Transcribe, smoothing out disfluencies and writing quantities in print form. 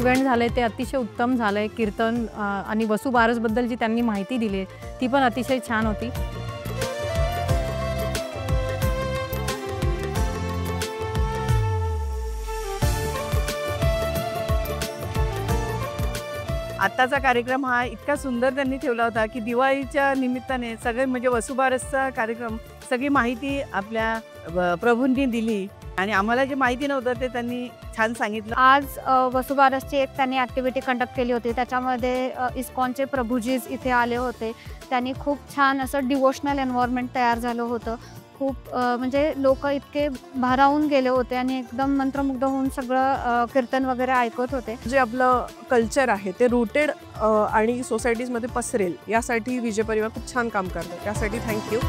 Event झाले ते अतिशय उत्तम झाले। कीर्तन आणि वसुबारसबद्दल जी त्यांनी माहिती दिली ती पण अतिशय छान होती। आताचा कार्यक्रम हा इतका सुंदर त्यांनी ठेवला होता की दिवाळीच्या निमित्ताने सगळे म्हणजे वसुबारसचा कार्यक्रम सगळी माहिती आपल्या प्रभूंनी दिली आणि आम्हाला जे माहिती नव्हतं ते त्यांनी छान सांगितलं। आज वसुबारसची एक त्यांनी ॲक्टिव्हिटी कंडक्ट केली होती, त्याच्यामध्ये इस्कॉनचे प्रभूजीज इथे आले होते। त्यांनी खूप छान असं डिवोशनल एन्व्हायरमेंट तयार झालं होतं। खूप म्हणजे लोक इतके भारावून गेले होते आणि एकदम मंत्रमुग्ध होऊन सगळं कीर्तन वगैरे ऐकत होते। जे आपलं कल्चर आहे ते रूटेड आणि सोसायटीजमध्ये पसरेल यासाठी विजय परिवार खूप छान काम करतात, त्यासाठी थँक्यू।